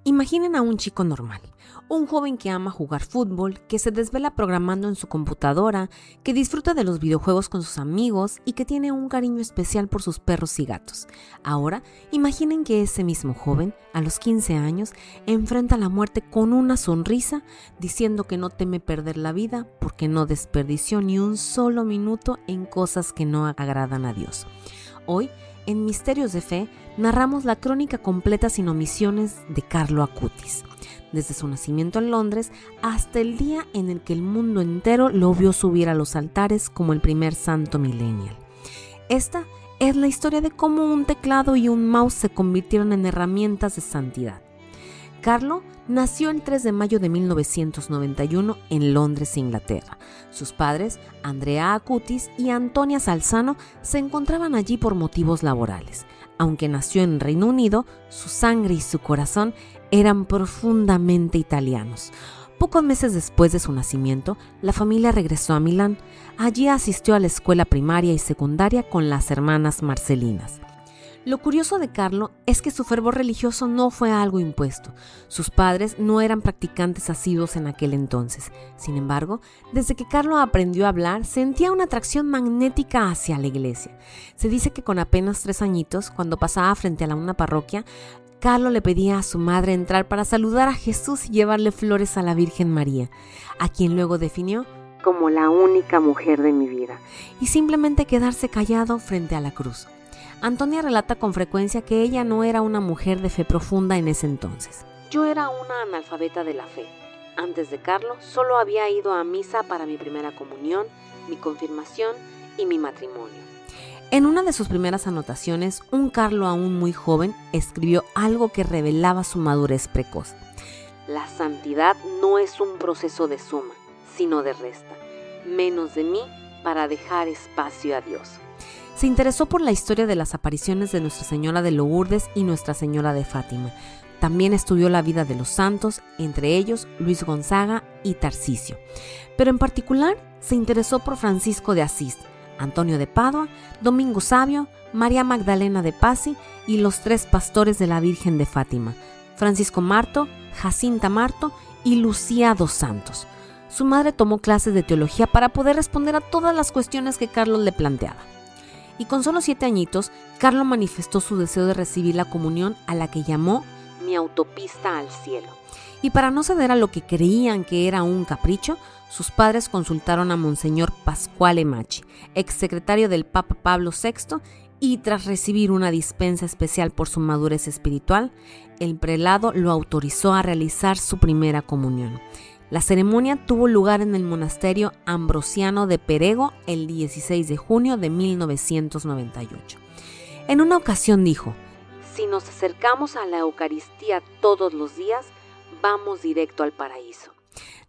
Imaginen a un chico normal, un joven que ama jugar fútbol, que se desvela programando en su computadora, que disfruta de los videojuegos con sus amigos y que tiene un cariño especial por sus perros y gatos. Ahora, imaginen que ese mismo joven, a los 15 años, enfrenta la muerte con una sonrisa, diciendo que no teme perder la vida porque no desperdició ni un solo minuto en cosas que no agradan a Dios. Hoy, en Misterios de Fe, narramos la crónica completa sin omisiones de Carlo Acutis, desde su nacimiento en Londres hasta el día en el que el mundo entero lo vio subir a los altares como el primer santo millennial. Esta es la historia de cómo un teclado y un mouse se convirtieron en herramientas de santidad. Carlo nació el 3 de mayo de 1991 en Londres, Inglaterra. Sus padres, Andrea Acutis y Antonia Salzano, se encontraban allí por motivos laborales. Aunque nació en Reino Unido, su sangre y su corazón eran profundamente italianos. Pocos meses después de su nacimiento, la familia regresó a Milán. Allí asistió a la escuela primaria y secundaria con las hermanas Marcelinas. Lo curioso de Carlo es que su fervor religioso no fue algo impuesto. Sus padres no eran practicantes asiduos en aquel entonces. Sin embargo, desde que Carlo aprendió a hablar, sentía una atracción magnética hacia la iglesia. Se dice que con apenas 3 añitos, cuando pasaba frente a una parroquia, Carlo le pedía a su madre entrar para saludar a Jesús y llevarle flores a la Virgen María, a quien luego definió como la única mujer de mi vida, y simplemente quedarse callado frente a la cruz. Antonia relata con frecuencia que ella no era una mujer de fe profunda en ese entonces. Yo era una analfabeta de la fe. Antes de Carlo, solo había ido a misa para mi primera comunión, mi confirmación y mi matrimonio. En una de sus primeras anotaciones, un Carlo aún muy joven escribió algo que revelaba su madurez precoz. La santidad no es un proceso de suma, sino de resta. Menos de mí para dejar espacio a Dios. Se interesó por la historia de las apariciones de Nuestra Señora de Lourdes y Nuestra Señora de Fátima. También estudió la vida de los santos, entre ellos Luis Gonzaga y Tarcisio. Pero en particular se interesó por Francisco de Asís, Antonio de Padua, Domingo Savio, María Magdalena de Pazzi y los 3 pastores de la Virgen de Fátima, Francisco Marto, Jacinta Marto y Lucía dos Santos. Su madre tomó clases de teología para poder responder a todas las cuestiones que Carlos le planteaba. Y con solo 7 añitos, Carlo manifestó su deseo de recibir la comunión, a la que llamó mi autopista al cielo. Y para no ceder a lo que creían que era un capricho, sus padres consultaron a Monseñor Pasquale Macchi, exsecretario del Papa Pablo VI, y tras recibir una dispensa especial por su madurez espiritual, el prelado lo autorizó a realizar su primera comunión. La ceremonia tuvo lugar en el monasterio ambrosiano de Perego el 16 de junio de 1998. En una ocasión dijo: si nos acercamos a la Eucaristía todos los días, vamos directo al paraíso.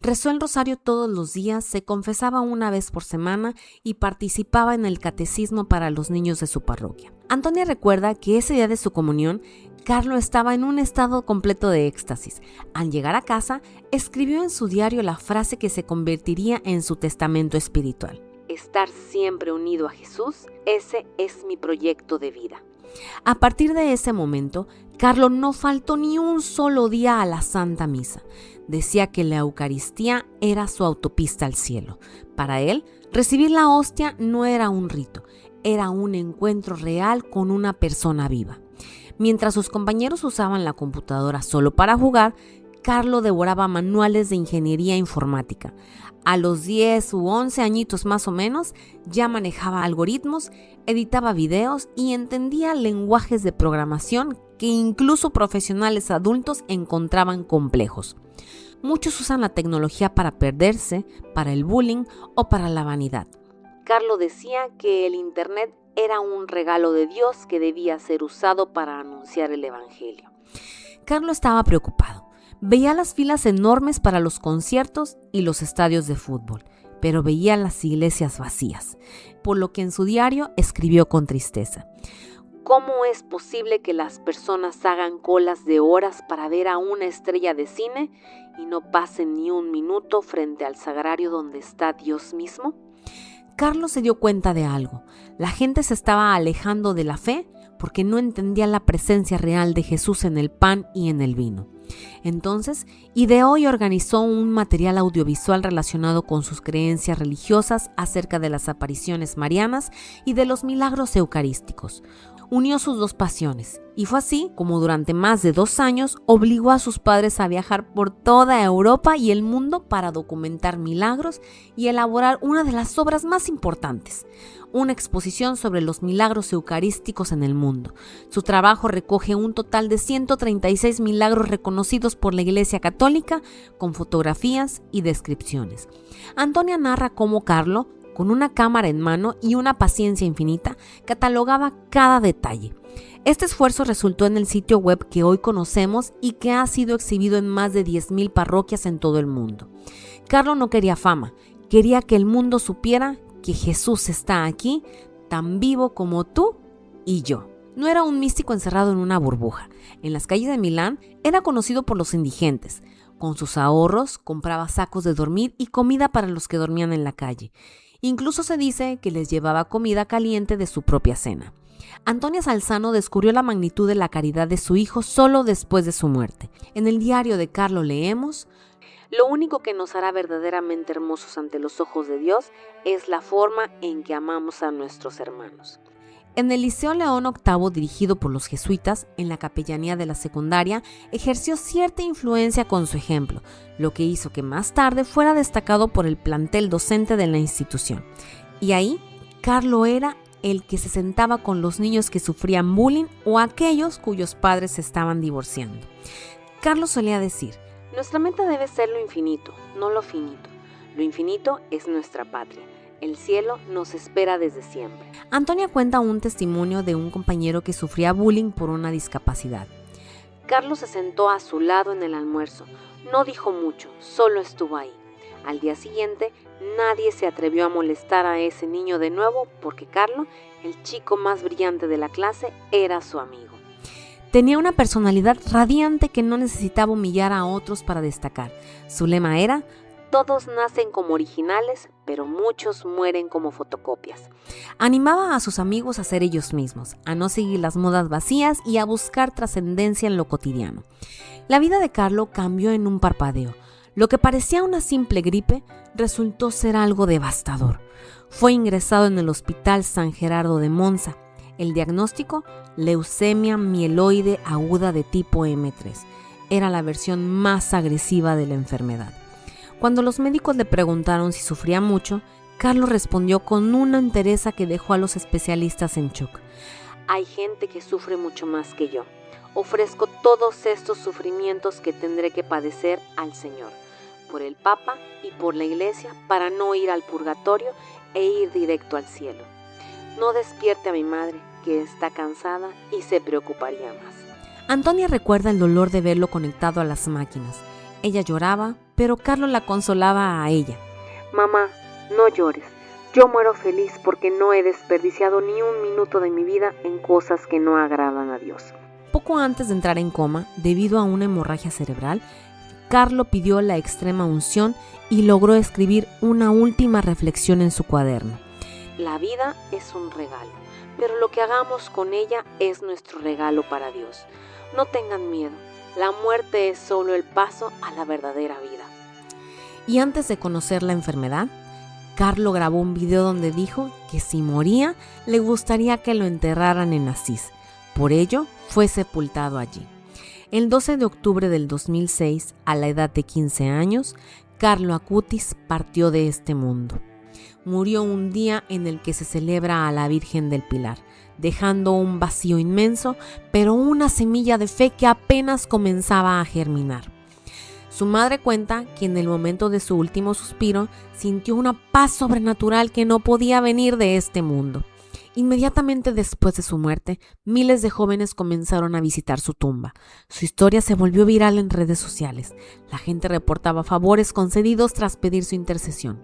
Rezó el rosario todos los días, se confesaba una vez por semana y participaba en el catecismo para los niños de su parroquia. Antonia recuerda que ese día de su comunión, Carlo estaba en un estado completo de éxtasis. Al llegar a casa, escribió en su diario la frase que se convertiría en su testamento espiritual. Estar siempre unido a Jesús, ese es mi proyecto de vida. A partir de ese momento, Carlo no faltó ni un solo día a la Santa Misa. Decía que la Eucaristía era su autopista al cielo. Para él, recibir la hostia no era un rito, era un encuentro real con una persona viva. Mientras sus compañeros usaban la computadora solo para jugar, Carlo devoraba manuales de ingeniería informática. A los 10 u 11 añitos más o menos, ya manejaba algoritmos, editaba videos y entendía lenguajes de programación que incluso profesionales adultos encontraban complejos. Muchos usan la tecnología para perderse, para el bullying o para la vanidad. Carlo decía que el Internet era un regalo de Dios que debía ser usado para anunciar el Evangelio. Carlo estaba preocupado. Veía las filas enormes para los conciertos y los estadios de fútbol, pero veía las iglesias vacías, por lo que en su diario escribió con tristeza: ¿cómo es posible que las personas hagan colas de horas para ver a una estrella de cine y no pasen ni un minuto frente al sagrario donde está Dios mismo? Carlos se dio cuenta de algo. La gente se estaba alejando de la fe porque no entendía la presencia real de Jesús en el pan y en el vino. Entonces, ideó y organizó un material audiovisual relacionado con sus creencias religiosas acerca de las apariciones marianas y de los milagros eucarísticos. Unió sus dos pasiones y fue así como durante más de 2 años obligó a sus padres a viajar por toda Europa y el mundo para documentar milagros y elaborar una de las obras más importantes, una exposición sobre los milagros eucarísticos en el mundo. Su trabajo recoge un total de 136 milagros reconocidos por la Iglesia Católica, con fotografías y descripciones. Antonia narra cómo Carlo, con una cámara en mano y una paciencia infinita, catalogaba cada detalle. Este esfuerzo resultó en el sitio web que hoy conocemos y que ha sido exhibido en más de 10,000 parroquias en todo el mundo. Carlo no quería fama, quería que el mundo supiera que Jesús está aquí, tan vivo como tú y yo. No era un místico encerrado en una burbuja. En las calles de Milán era conocido por los indigentes. Con sus ahorros compraba sacos de dormir y comida para los que dormían en la calle. Incluso se dice que les llevaba comida caliente de su propia cena. Antonia Salzano descubrió la magnitud de la caridad de su hijo solo después de su muerte. En el diario de Carlo leemos: lo único que nos hará verdaderamente hermosos ante los ojos de Dios es la forma en que amamos a nuestros hermanos. En el Liceo León VIII, dirigido por los jesuitas, en la capellanía de la secundaria, ejerció cierta influencia con su ejemplo, lo que hizo que más tarde fuera destacado por el plantel docente de la institución. Y ahí, Carlo era el que se sentaba con los niños que sufrían bullying o aquellos cuyos padres se estaban divorciando. Carlo solía decir: nuestra meta debe ser lo infinito, no lo finito. Lo infinito es nuestra patria. El cielo nos espera desde siempre. Antonia cuenta un testimonio de un compañero que sufría bullying por una discapacidad. Carlos se sentó a su lado en el almuerzo. No dijo mucho, solo estuvo ahí. Al día siguiente, nadie se atrevió a molestar a ese niño de nuevo porque Carlo, el chico más brillante de la clase, era su amigo. Tenía una personalidad radiante que no necesitaba humillar a otros para destacar. Su lema era: todos nacen como originales, pero muchos mueren como fotocopias. Animaba a sus amigos a ser ellos mismos, a no seguir las modas vacías y a buscar trascendencia en lo cotidiano. La vida de Carlo cambió en un parpadeo. Lo que parecía una simple gripe resultó ser algo devastador. Fue ingresado en el Hospital San Gerardo de Monza. El diagnóstico: leucemia mieloide aguda de tipo M3. Era la versión más agresiva de la enfermedad. Cuando los médicos le preguntaron si sufría mucho, Carlo respondió con una entereza que dejó a los especialistas en shock. Hay gente que sufre mucho más que yo. Ofrezco todos estos sufrimientos que tendré que padecer al Señor, por el Papa y por la Iglesia, para no ir al purgatorio e ir directo al cielo. No despierte a mi madre, que está cansada y se preocuparía más. Antonia recuerda el dolor de verlo conectado a las máquinas. Ella lloraba, pero Carlo la consolaba a ella. Mamá, no llores. Yo muero feliz porque no he desperdiciado ni un minuto de mi vida en cosas que no agradan a Dios. Poco antes de entrar en coma, debido a una hemorragia cerebral, Carlo pidió la extrema unción y logró escribir una última reflexión en su cuaderno. La vida es un regalo, pero lo que hagamos con ella es nuestro regalo para Dios. No tengan miedo. La muerte es solo el paso a la verdadera vida. Y antes de conocer la enfermedad, Carlo grabó un video donde dijo que si moría, le gustaría que lo enterraran en Asís. Por ello, fue sepultado allí. El 12 de octubre del 2006, a la edad de 15 años, Carlo Acutis partió de este mundo. Murió un día en el que se celebra a la Virgen del Pilar, dejando un vacío inmenso, pero una semilla de fe que apenas comenzaba a germinar. Su madre cuenta que en el momento de su último suspiro sintió una paz sobrenatural que no podía venir de este mundo. Inmediatamente después de su muerte, miles de jóvenes comenzaron a visitar su tumba. Su historia se volvió viral en redes sociales. La gente reportaba favores concedidos tras pedir su intercesión.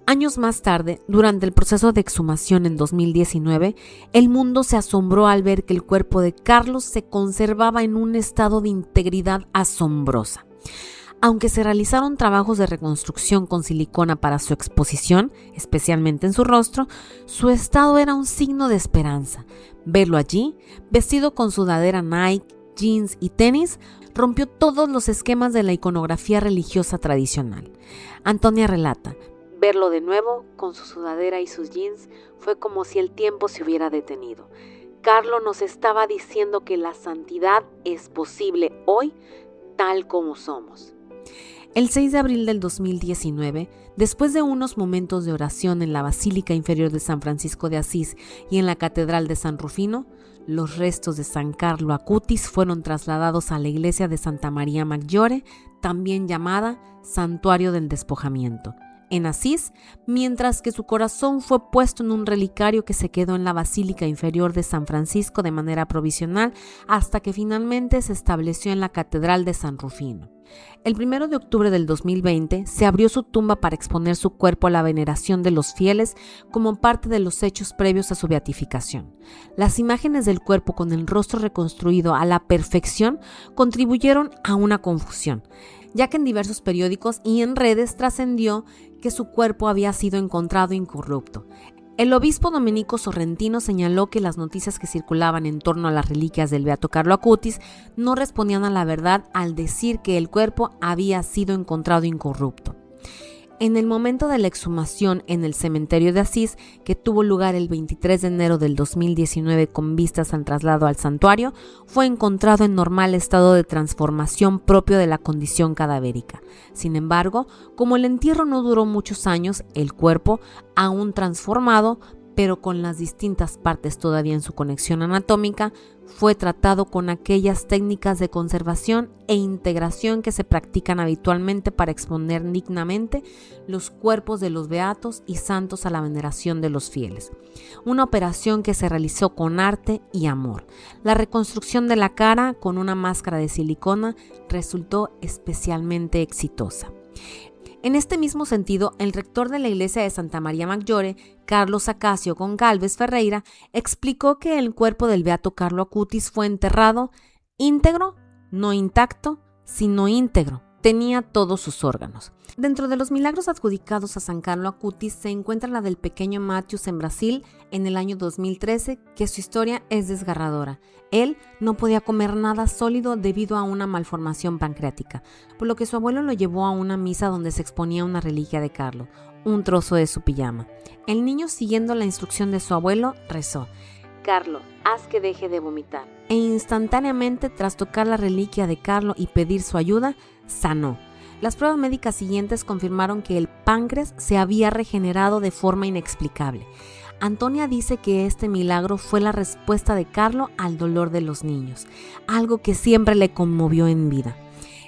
Años más tarde, durante el proceso de exhumación en 2019, el mundo se asombró al ver que el cuerpo de Carlos se conservaba en un estado de integridad asombrosa. Aunque se realizaron trabajos de reconstrucción con silicona para su exposición, especialmente en su rostro, su estado era un signo de esperanza. Verlo allí, vestido con sudadera Nike, jeans y tenis, rompió todos los esquemas de la iconografía religiosa tradicional. Antonia relata: verlo de nuevo, con su sudadera y sus jeans, fue como si el tiempo se hubiera detenido. Carlo nos estaba diciendo que la santidad es posible hoy, tal como somos. El 6 de abril del 2019, después de unos momentos de oración en la Basílica Inferior de San Francisco de Asís y en la Catedral de San Rufino, los restos de San Carlo Acutis fueron trasladados a la iglesia de Santa María Maggiore, también llamada Santuario del Despojamiento, en Asís, mientras que su corazón fue puesto en un relicario que se quedó en la Basílica Inferior de San Francisco de manera provisional hasta que finalmente se estableció en la Catedral de San Rufino. El 1 de octubre del 2020 se abrió su tumba para exponer su cuerpo a la veneración de los fieles como parte de los hechos previos a su beatificación. Las imágenes del cuerpo con el rostro reconstruido a la perfección contribuyeron a una confusión, ya que en diversos periódicos y en redes trascendió que su cuerpo había sido encontrado incorrupto. El obispo Domenico Sorrentino señaló que las noticias que circulaban en torno a las reliquias del beato Carlo Acutis no respondían a la verdad al decir que el cuerpo había sido encontrado incorrupto. En el momento de la exhumación en el cementerio de Asís, que tuvo lugar el 23 de enero del 2019 con vistas al traslado al santuario, fue encontrado en normal estado de transformación propio de la condición cadavérica. Sin embargo, como el entierro no duró muchos años, el cuerpo, aún transformado, pero con las distintas partes todavía en su conexión anatómica, fue tratado con aquellas técnicas de conservación e integración que se practican habitualmente para exponer dignamente los cuerpos de los beatos y santos a la veneración de los fieles. Una operación que se realizó con arte y amor. La reconstrucción de la cara con una máscara de silicona resultó especialmente exitosa. En este mismo sentido, el rector de la iglesia de Santa María Maggiore, Carlos Acacio Goncalves Ferreira, explicó que el cuerpo del beato Carlo Acutis fue enterrado íntegro, no intacto, sino íntegro. Tenía todos sus órganos. Dentro de los milagros adjudicados a San Carlo Acutis se encuentra la del pequeño Matheus en Brasil en el año 2013, que su historia es desgarradora. Él no podía comer nada sólido debido a una malformación pancreática, por lo que su abuelo lo llevó a una misa donde se exponía una reliquia de Carlo, un trozo de su pijama. El niño, siguiendo la instrucción de su abuelo, rezó: Carlo, haz que deje de vomitar. E instantáneamente, tras tocar la reliquia de Carlo y pedir su ayuda, sanó. Las pruebas médicas siguientes confirmaron que el páncreas se había regenerado de forma inexplicable. Antonia dice que este milagro fue la respuesta de Carlo al dolor de los niños, algo que siempre le conmovió en vida.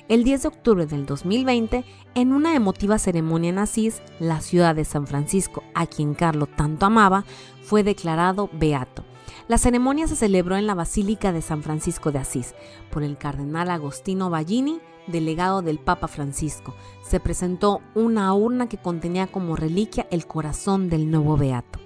El 10 de octubre del 2020, en una emotiva ceremonia en Asís, la ciudad de San Francisco, a quien Carlo tanto amaba, fue declarado beato. La ceremonia se celebró en la Basílica de San Francisco de Asís por el cardenal Agostino Ballini, delegado del Papa Francisco. Se presentó una urna que contenía como reliquia el corazón del nuevo beato.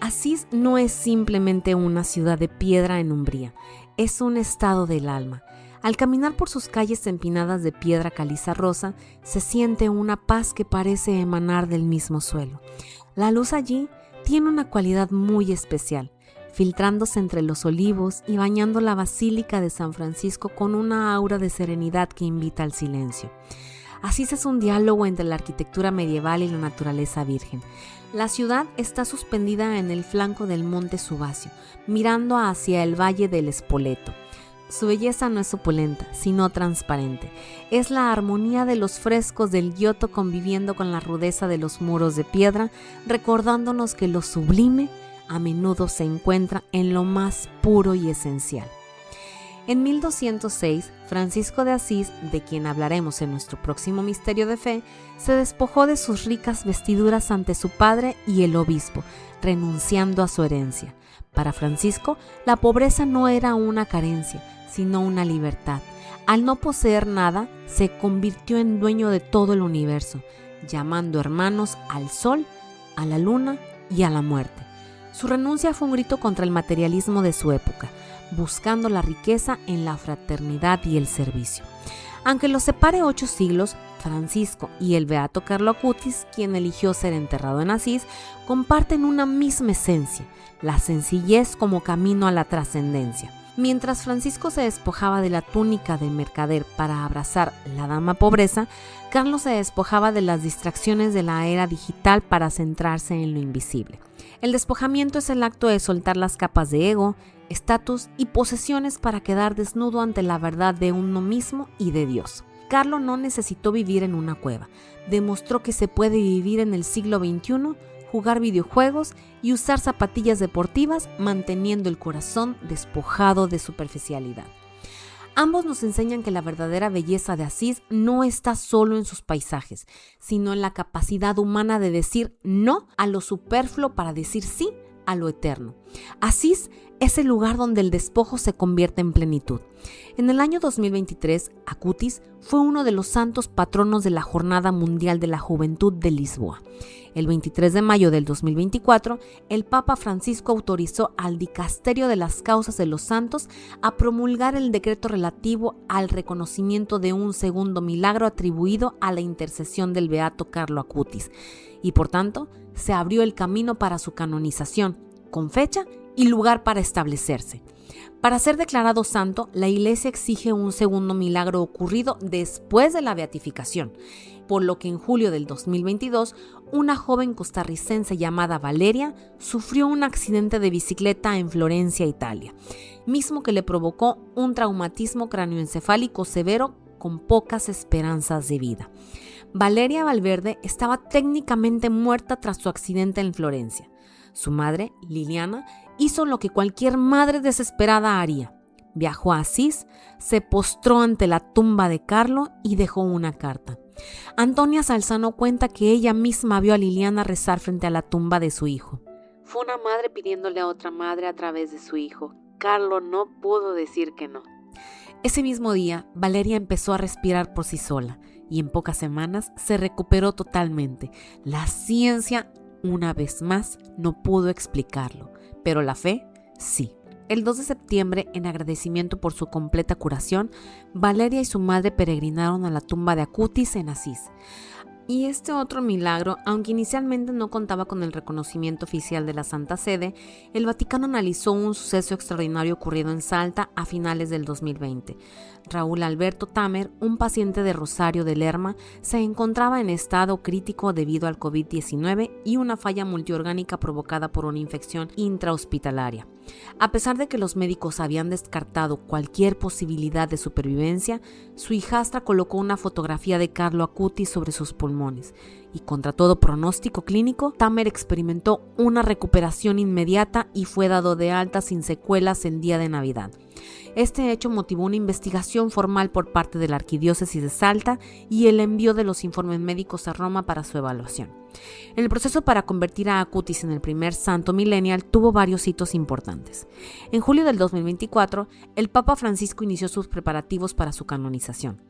Asís no es simplemente una ciudad de piedra en Umbría, es un estado del alma. Al caminar por sus calles empinadas de piedra caliza rosa, se siente una paz que parece emanar del mismo suelo. La luz allí tiene una cualidad muy especial, filtrándose entre los olivos y bañando la Basílica de San Francisco con una aura de serenidad que invita al silencio. Asís es un diálogo entre la arquitectura medieval y la naturaleza virgen. La ciudad está suspendida en el flanco del monte Subasio, mirando hacia el valle del Spoleto. Su belleza no es opulenta, sino transparente. Es la armonía de los frescos del Giotto conviviendo con la rudeza de los muros de piedra, recordándonos que lo sublime a menudo se encuentra en lo más puro y esencial. En 1206, Francisco de Asís, de quien hablaremos en nuestro próximo misterio de fe, se despojó de sus ricas vestiduras ante su padre y el obispo, renunciando a su herencia. Para Francisco, la pobreza no era una carencia, sino una libertad. Al no poseer nada, se convirtió en dueño de todo el universo, llamando hermanos al sol, a la luna y a la muerte. Su renuncia fue un grito contra el materialismo de su época, buscando la riqueza en la fraternidad y el servicio. Aunque los separe 8 siglos, Francisco y el beato Carlo Acutis, quien eligió ser enterrado en Asís, comparten una misma esencia, la sencillez como camino a la trascendencia. Mientras Francisco se despojaba de la túnica del mercader para abrazar la dama pobreza, Carlos se despojaba de las distracciones de la era digital para centrarse en lo invisible. El despojamiento es el acto de soltar las capas de ego, estatus y posesiones para quedar desnudo ante la verdad de uno mismo y de Dios. Carlos no necesitó vivir en una cueva, demostró que se puede vivir en el siglo XXI, jugar videojuegos y usar zapatillas deportivas manteniendo el corazón despojado de superficialidad. Ambos nos enseñan que la verdadera belleza de Asís no está solo en sus paisajes, sino en la capacidad humana de decir no a lo superfluo para decir sí a lo eterno. Asís es el lugar donde el despojo se convierte en plenitud. En el año 2023, Acutis fue uno de los santos patronos de la Jornada Mundial de la Juventud de Lisboa. El 23 de mayo del 2024, el Papa Francisco autorizó al Dicasterio de las Causas de los Santos a promulgar el decreto relativo al reconocimiento de un segundo milagro atribuido a la intercesión del beato Carlo Acutis, y por tanto se abrió el camino para su canonización, con fecha y lugar para establecerse. Para ser declarado santo, la Iglesia exige un segundo milagro ocurrido después de la beatificación, por lo que en julio del 2022, una joven costarricense llamada Valeria sufrió un accidente de bicicleta en Florencia, Italia, mismo que le provocó un traumatismo cráneoencefálico severo con pocas esperanzas de vida. Valeria Valverde estaba técnicamente muerta tras su accidente en Florencia. Su madre, Liliana, hizo lo que cualquier madre desesperada haría. Viajó a Asís, se postró ante la tumba de Carlo y dejó una carta. Antonia Salzano cuenta que ella misma vio a Liliana rezar frente a la tumba de su hijo. Fue una madre pidiéndole a otra madre a través de su hijo. Carlo no pudo decir que no. Ese mismo día, Valeria empezó a respirar por sí sola y en pocas semanas se recuperó totalmente. La ciencia, una vez más, no pudo explicarlo, pero la fe, sí. El 2 de septiembre, en agradecimiento por su completa curación, Valeria y su madre peregrinaron a la tumba de Acutis en Asís. Y este otro milagro, aunque inicialmente no contaba con el reconocimiento oficial de la Santa Sede, el Vaticano analizó un suceso extraordinario ocurrido en Salta a finales del 2020. Raúl Alberto Tamer, un paciente de Rosario de Lerma, se encontraba en estado crítico debido al COVID-19 y una falla multiorgánica provocada por una infección intrahospitalaria. A pesar de que los médicos habían descartado cualquier posibilidad de supervivencia, su hijastra colocó una fotografía de Carlo Acutis sobre sus pulmones y contra todo pronóstico clínico, Tamer experimentó una recuperación inmediata y fue dado de alta sin secuelas en día de Navidad. Este hecho motivó una investigación formal por parte de la Arquidiócesis de Salta y el envío de los informes médicos a Roma para su evaluación. El proceso para convertir a Acutis en el primer santo millennial tuvo varios hitos importantes. En julio del 2024, el Papa Francisco inició sus preparativos para su canonización.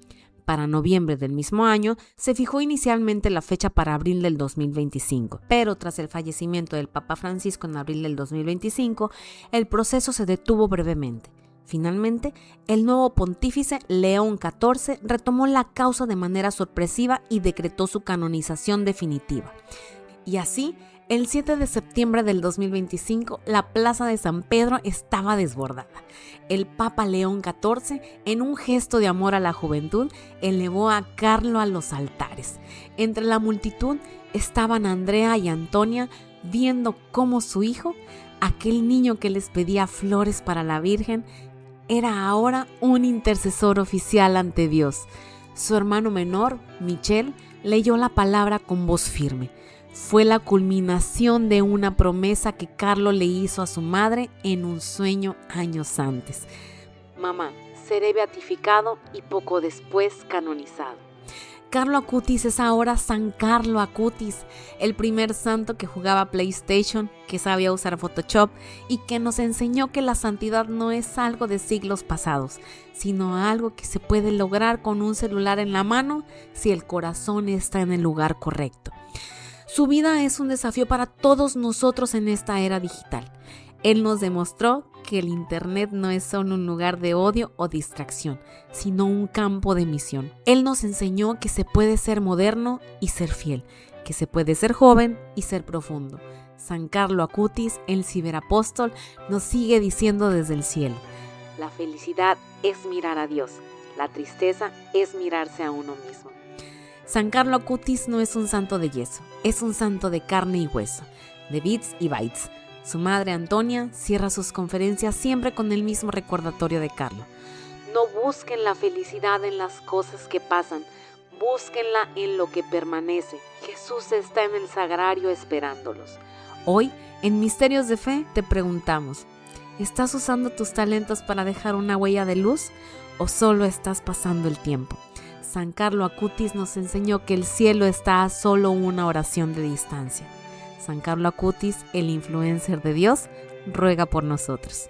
Para noviembre del mismo año, se fijó inicialmente la fecha para abril del 2025, pero tras el fallecimiento del Papa Francisco en abril del 2025, el proceso se detuvo brevemente. Finalmente, el nuevo pontífice León XIV retomó la causa de manera sorpresiva y decretó su canonización definitiva. Y así, el 7 de septiembre del 2025, la plaza de San Pedro estaba desbordada. El Papa León XIV, en un gesto de amor a la juventud, elevó a Carlo a los altares. Entre la multitud estaban Andrea y Antonia viendo cómo su hijo, aquel niño que les pedía flores para la Virgen, era ahora un intercesor oficial ante Dios. Su hermano menor, Michel, leyó la palabra con voz firme. Fue la culminación de una promesa que Carlo le hizo a su madre en un sueño años antes. Mamá, seré beatificado y poco después canonizado. Carlo Acutis es ahora San Carlo Acutis, el primer santo que jugaba PlayStation, que sabía usar Photoshop y que nos enseñó que la santidad no es algo de siglos pasados, sino algo que se puede lograr con un celular en la mano si el corazón está en el lugar correcto. Su vida es un desafío para todos nosotros en esta era digital. Él nos demostró que el Internet no es solo un lugar de odio o distracción, sino un campo de misión. Él nos enseñó que se puede ser moderno y ser fiel, que se puede ser joven y ser profundo. San Carlo Acutis, el ciberapóstol, nos sigue diciendo desde el cielo: La felicidad es mirar a Dios, la tristeza es mirarse a uno mismo. San Carlo Acutis no es un santo de yeso, es un santo de carne y hueso, de bits y bytes. Su madre Antonia cierra sus conferencias siempre con el mismo recordatorio de Carlo. No busquen la felicidad en las cosas que pasan, búsquenla en lo que permanece. Jesús está en el sagrario esperándolos. Hoy, en Misterios de Fe, te preguntamos, ¿estás usando tus talentos para dejar una huella de luz o solo estás pasando el tiempo? San Carlo Acutis nos enseñó que el cielo está a solo una oración de distancia. San Carlo Acutis, el influencer de Dios, ruega por nosotros.